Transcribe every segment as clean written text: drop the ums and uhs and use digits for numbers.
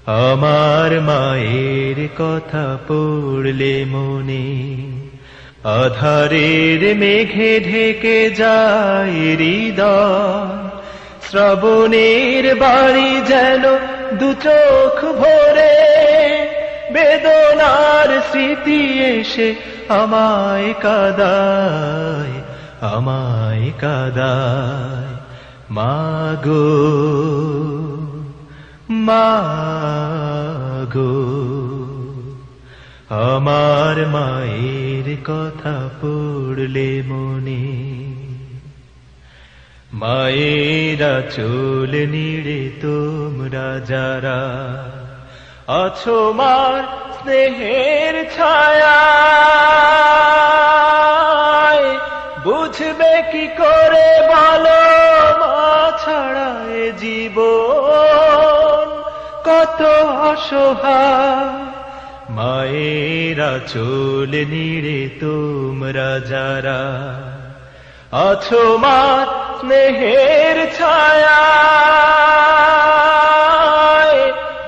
আমার মায়ের কথা পড়লে মনে আধারের মেঘে ঢেকে যায় হৃদয়। শ্রাবণের বাড়ি যেন দু চোখ ভরে, বেদনার স্মৃতি এসে আমায় কাঁদায়, আমায় কাঁদায়। মাগো মাগো, আমার মায়ের কথা পড়লে মনে। মায়েরা চুল নিড়ে তোমরা যারা আছো মার স্নেহের ছায়ায়, বুঝবে কি করে বলো মা ছাড়া এ জীবন কত অসহায়। মায়েরা চুল নিড়ে তোমরা যারা আছো মার স্নেহের ছায়ায়,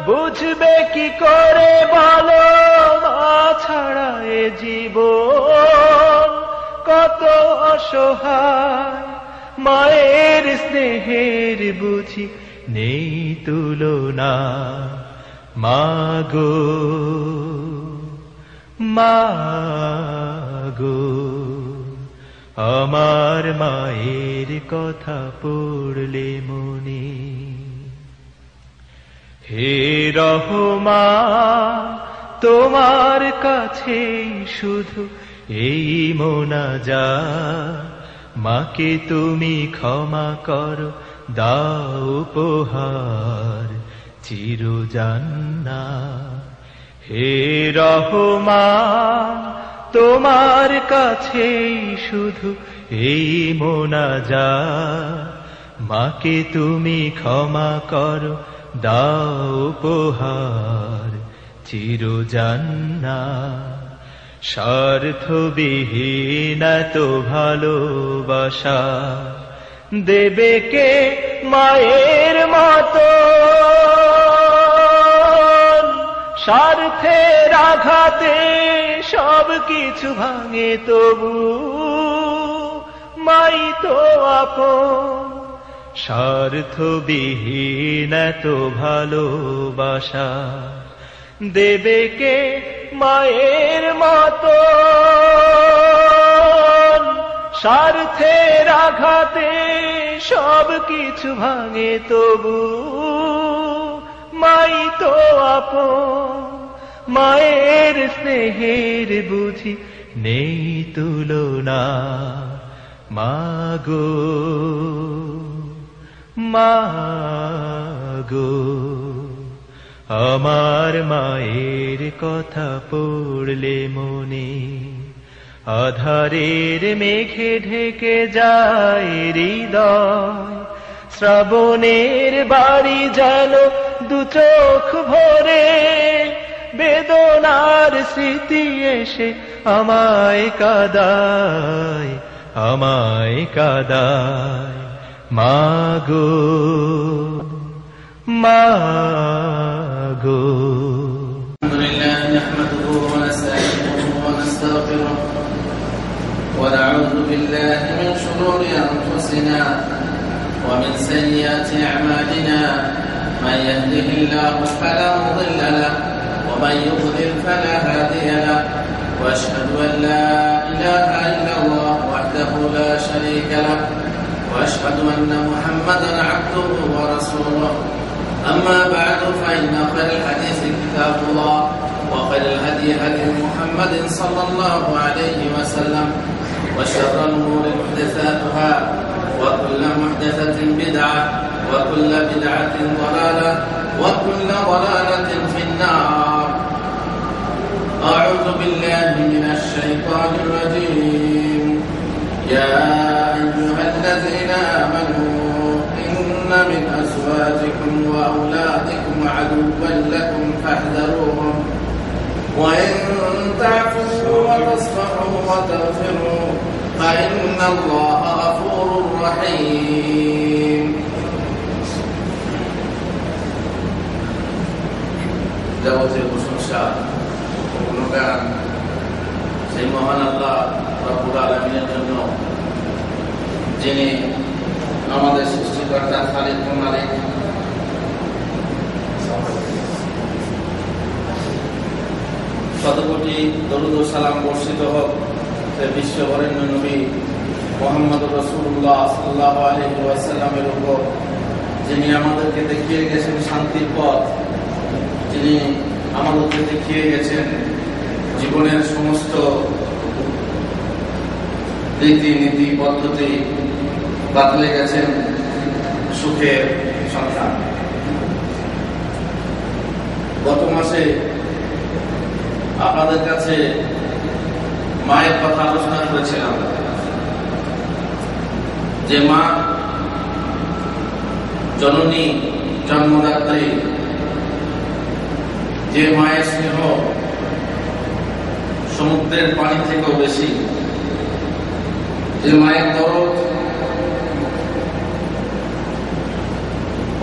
বুঝবে কি করে বলো মা ছাড়া এ জীবন কত অসহায়। মায়ের স্নেহের বুঝি নেই তুলনা। মাগো মাগো, আমার মায়ের কথা পড়লে মনে। হে রহমান, তোমার কাছে শুধু এই মোনাজাত। মাকে তুমি ক্ষমা করো, দাও উপহার চির জান্নাত। হে রহমান, তোমার কাছে শুধু এই মোনাজাত। মাকে তুমি ক্ষমা করো, দাও উপহার চির জান্নাত। স্বার্থবিহীন এত ভালোবাসা দেবে কে মায়ের মতো। স্বার্থের আঘাতে সব কিছু ভাঙে, তবু মাই তো আপন। স্বার্থবিহীন এত ভালোবাসা দেবে কে মায়ের মতো। স্বার্থের আঘাতে সব কিছু ভাঙে, তবু মাই তো আপন। মায়ের স্নেহের বুঝি নেই তুলনা। মাগো মাগো, আমার মায়ের কথা পড়লে মনে আধারের মেঘে ঢেকে যায় হৃদয়। শ্রাবণের বাড়ি যেন দু চোখ ভরে, বেদনার স্মৃতি এসে আমায় কাঁদায়, আমায় কাঁদায়। মাগো মাগো। আলহামদুলিল্লাহ নাহমাদুহু ওয়া নাস্তাঈনুহু ওয়া নাস্তাগফিরুহ ওয়া নাউযু বিল্লাহি মিন শুরুরি আনফুসিনা ওয়া মিন সাইয়্যাতি আ'মালিনা। মান ইয়াহদিহিল্লাহু ফালা মুদিল্লা লাহু ওয়া মান ইউদ্লিল ফালা হাদিয়া লাহু। ওয়া আশহাদু আন লা ইলাহা ইল্লাল্লাহ ওয়াহদাহু লা শারীকা লাহু ওয়া আশহাদু আন্না মুহাম্মাদান আবদুহু ওয়া রাসূলুহু। أما بعد فإن خير الحديث كتاب الله وخير الهدي هدي محمد صلى الله عليه وسلم وشر الأمور محدثاتها وكل محدثة بدعة وكل بدعة ضلالة وكل ضلالة في النار. أعوذ بالله من الشيطان الرجيم. يا أيها الذين آمنوا إن من أزواجكم وأولادكم عدوا لكم فاحذروهم وإن تعفوا وتصفحوا وتغفروا فإن الله غفور رحيم. যাবতীয় প্রশংসা ও গুণগান সেই মহান আল্লাহ রব্বুল আলামিনের জন্য, যিনি আমাদের সৃষ্টিকর্তা, খালিক ও মালিক। শতকোটি দরুদ ও সালাম বর্ষিত হোক বিশ্ববরেণ্য নবী মুহাম্মদ রাসূলুল্লাহ সাল্লাল্লাহু আলাইহি ওয়াসাল্লামের উপর, যিনি আমাদেরকে দেখিয়ে গেছেন শান্তির পথ, যিনি আমাদেরকে দেখিয়ে গেছেন জীবনের সমস্ত রীতিনীতি পদ্ধতি, বাতলে গেছেন সুখের সন্ধান। গত মাসে আপনাদের কাছে মায়ের কথা আলোচনা করেছিলাম, যে মা জননী, জন্মদাত্রী, যে মায়ের স্নেহ সমুদ্রের পানি থেকেও বেশি, যে মায়ের দরদ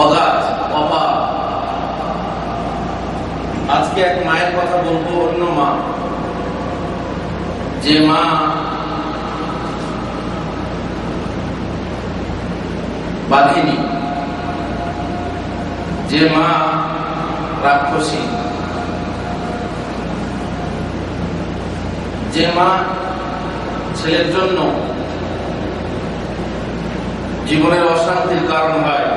অগাধ অপার। আজকে এক মায়ের কথা বলবো, অন্য মা, যে মা বাঘিনী, যে মা রাক্ষসী, যে মা ছেলের জন্য জীবনের অশান্তির কারণ হয়,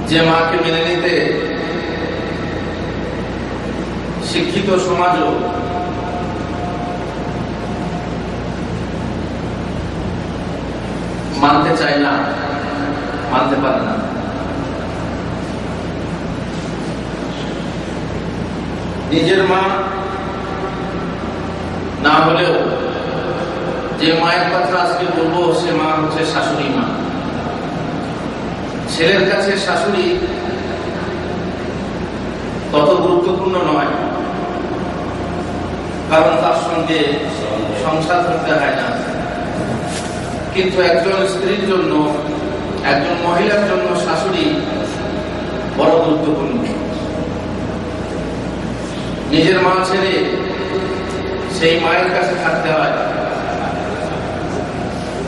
যে মাকে মেনে নিতে শিক্ষিত সমাজও মানতে চায় না, মানতে পারে না। নিজের মা না হলেও যে মায়ের কথা আজকে বলবো, সে মা হচ্ছে শাশুড়ি মা। ছেলের কাছে শাশুড়ি তত গুরুত্বপূর্ণ নয়, কারণ তার সঙ্গে সংসার করতে হয় না, কিন্তু একজন স্ত্রীর জন্য, একজন মহিলার জন্য শাশুড়ি বড় গুরুত্বপূর্ণ। নিজের মা ছেড়ে সেই মায়ের কাছে থাকতে হয়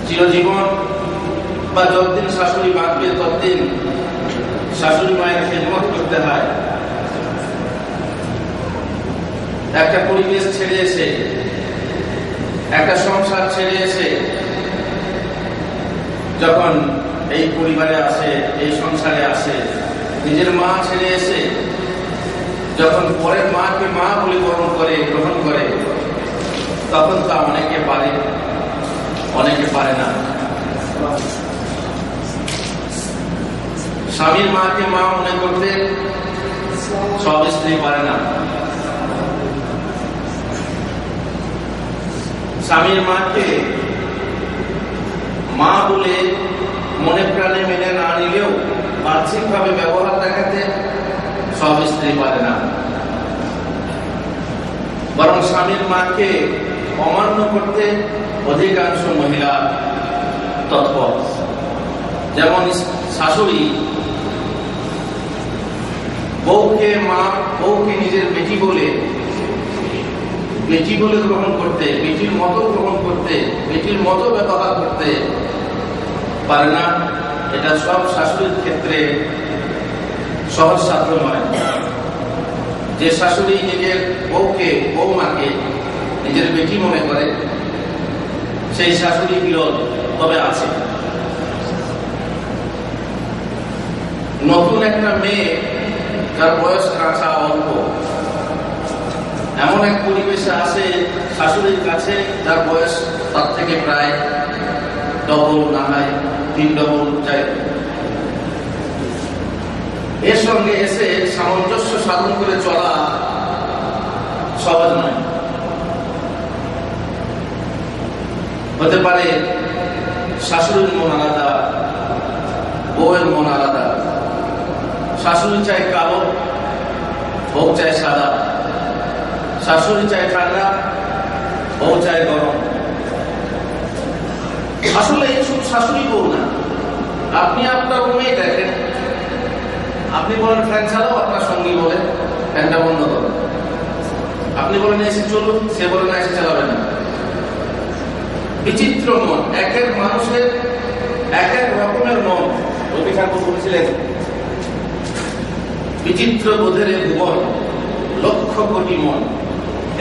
চিরজীবন, বা যতদিন শাশুড়ি বাঁচবে ততদিন শাশুড়ি মায়ের খেদমত করতে হয়। একটা পরিবেশ ছেড়ে এসে, একটা সংসার ছেড়ে এসে যখন এই পরিবারে আসে, এই সংসারে আসে, নিজের মা ছেড়ে এসে যখন পরের মাকে মা বলে গ্রহণ করে, তখন তা অনেকে পারে, অনেকে পারে না। স্বামীর মাকে মা মনে করতে সব স্ত্রী পারে না। স্বামীর মাকে মা বলে মনে প্রাণে মেনে না নিলেও বাহ্যিকভাবে ব্যবহার দেখাতে সব স্ত্রী পারে না। বরং স্বামীর মাকে অমান্য করতে অধিকাংশ মহিলা তৎপর। যেমন শাশুড়ি বউকে নিজের বেটি বলে গ্রহণ করতে, বেটির মতো গ্রহণ করতে, বেটির মতো ব্যবহার করতে পারে না। এটা সব শাশুড়ির ক্ষেত্রে সহজ সাধ্য নয়। যে শাশুড়ি নিজের বৌমাকে নিজের বেটি মনে করে, সেই শাশুড়ি বিরল, তবে আছে। নতুন একটা মেয়ে যার বয়স কাঁচা অল্প, এমন এক পরিবেশে আসে শাশুড়ির কাছে যার বয়স তার থেকে প্রায় ডবল, না হয় 3 ডবল যায়। এর সঙ্গে এসে সামঞ্জস্য সাধন করে চলা সহজ নয়। হতে পারে শাশুড়ির মন আলাদা, বউয়ের মন আলাদা। শাশুড়ি চায় কালো, বউ চায় সাদা। শাশুড়ি চায় ঠান্ডা, বউ চায় গরম। আসলে এইসব শাশুড়ি বউ না। আপনি আপনার রুমেই দেখেন, আপনি বলেন ফ্যান চালাও, আপনার সঙ্গী বলে ফ্যানটা বন্ধ করো। আপনি বলেন এসে চলুন, সে বলে না এসে চালাবে না। বিচিত্র মন, এক এক মানুষের এক এক রকমের মন। রবি ঠাকুর বলেছিলেন, বিচিত্র বোধের ভুবন, লক্ষ কোটি মন,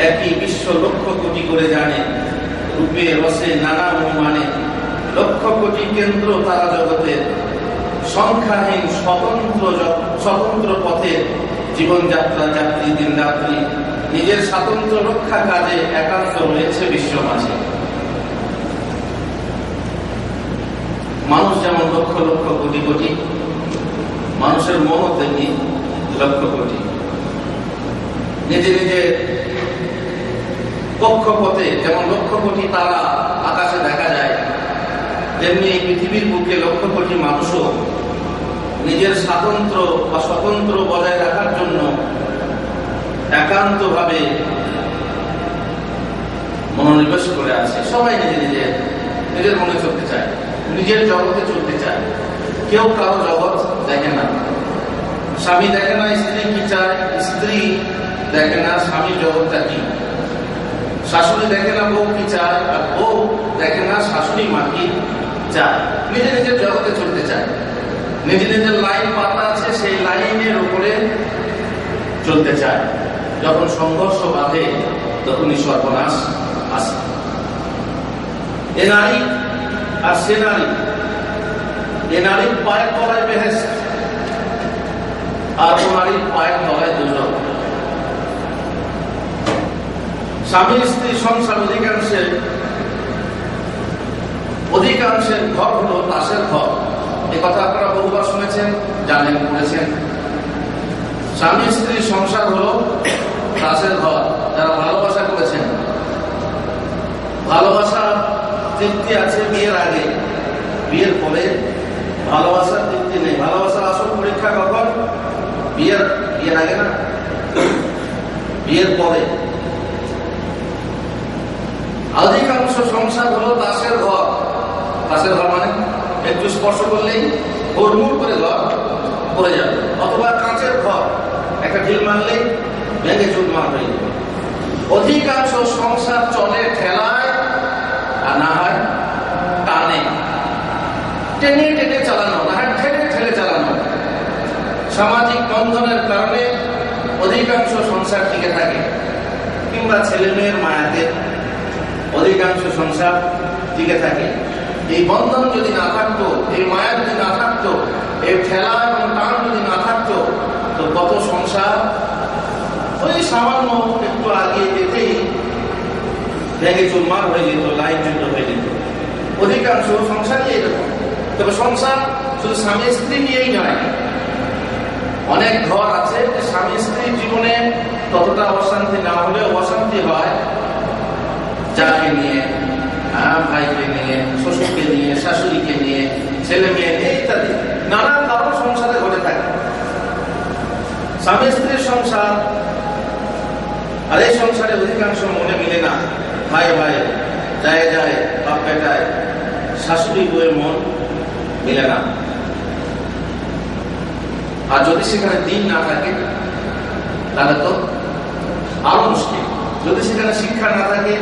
একই বিশ্ব লক্ষ কোটি করে জানে, রূপে রসে নানা মানে, লক্ষ কোটি কেন্দ্র তারা জগতের, সংখ্যাহীন স্বতন্ত্র পথে জীবনযাত্রা যাত্রী দিন রাত্রি, নিজের স্বাতন্ত্র রক্ষা কাজে একান্ত রয়েছে বিশ্ব মাঝে। মানুষ যেমন লক্ষ লক্ষ কোটি কোটি, মানুষের মনও তেমনি লক্ষ কোটি। নিজে নিজে কক্ষপথে যেমন লক্ষ কোটি তারা আকাশে দেখা যায়, তেমনি পৃথিবীর বুকে লক্ষ কোটি মানুষও নিজের স্বাতন্ত্র বা স্বতন্ত্র বজায় রাখার জন্য একান্তভাবে মনোনিবেশ করে আছে। সবাই নিজের মনে চলতে চায়, নিজের জগতে চলতে চায়। কেউ কারো জগৎ দেখে না। স্বামী দেখে না স্ত্রী কি চায়, স্ত্রী দেখে না স্বামীর জগৎটা কি। শাশুড়ি দেখে না বউ কি চায়, আর বউ দেখে না শাশুড়ি মা কি চায়। নিজের জগতে চলতে চায়। নিজের লাইন পাতা আছে, সেই লাইনের উপরে চলতে চায়। যখন সংঘর্ষ বাঁধে তখনই সর্বনাশ আসে। এ নারী আর সে নারী, এ নারীর পায়ের তলায় বেহেশত, আর ও নারীর পায়ের তলায় দুজক। স্বামী স্ত্রী সংসার অধিকাংশের ঘর হলো তাসের ঘর। এ কথা আপনারা বহুবার শুনেছেন, জানেন, পড়েছেন। স্বামী স্ত্রী সংসার হলো তাসের ঘর। যারা ভালোবাসা করেছেন, ভালোবাসা তৃপ্তি আছে বিয়ের আগে, বিয়ের পরে ভালোবাসার তৃপ্তি নেই। ভালোবাসার আসল পরীক্ষা কখন? বিয়ের আগে না, বিয়ের পরে। অধিকাংশ সংসার হলো তাসের ঘর। তাসের ঘর মানে একটু স্পর্শ করলেই হুড়মুড় করে ঘর পড়ে যাবে। অথবা কাঁচের ঘর, একটা ঢিল মারলেই ভেঙে চুরমার হয়ে যাবে। অধিকাংশ সংসার চলে ঠেলায়, আর না হয় টানে। টেনে টেনে চালানো, না হয় ঠেলে ঠেলে চালানো। সামাজিক বন্ধনের কারণে অধিকাংশ সংসার টিকে থাকে, কিংবা ছেলে মেয়ের মায়াতে অধিকাংশ সংসার টিকে থাকে। এই বন্ধন যদি না থাকতো, এই মায়া যদি না থাকতো, এই ঠেলা এবং টান যদি না থাকতো, তো কত সংসার ওই সামান্য একটু আগিয়ে যেতেই ভেঙে চুরমার হয়ে যেত, লাইন যুদ্ধ হয়ে যেত। অধিকাংশ সংসারই এরকম। তবে সংসার শুধু স্বামী স্ত্রী নিয়েই নয়, অনেক ঘর আছে যে স্বামী স্ত্রীর জীবনে ততটা অশান্তি না হলেও অশান্তি হয় যাকে নিয়ে, ভাইকে নিয়ে, শ্বশুরকে নিয়ে, শাশুড়িকে নিয়ে, ছেলে মেয়ে নিয়ে ইত্যাদি নানান কারণ সংসারে ঘটে থাকে। স্বামী স্ত্রীর সংসার, আর এই সংসারে অধিকাংশ মনে মিলে না। ভাই ভাই যায়, বাপ বেটায়, শাশুড়ি বউয়ের মন মিলে না। আর যদি সেখানে দিন না থাকে তাহলে তো আরো মুশকিল। যদি সেখানে শিক্ষা না থাকে,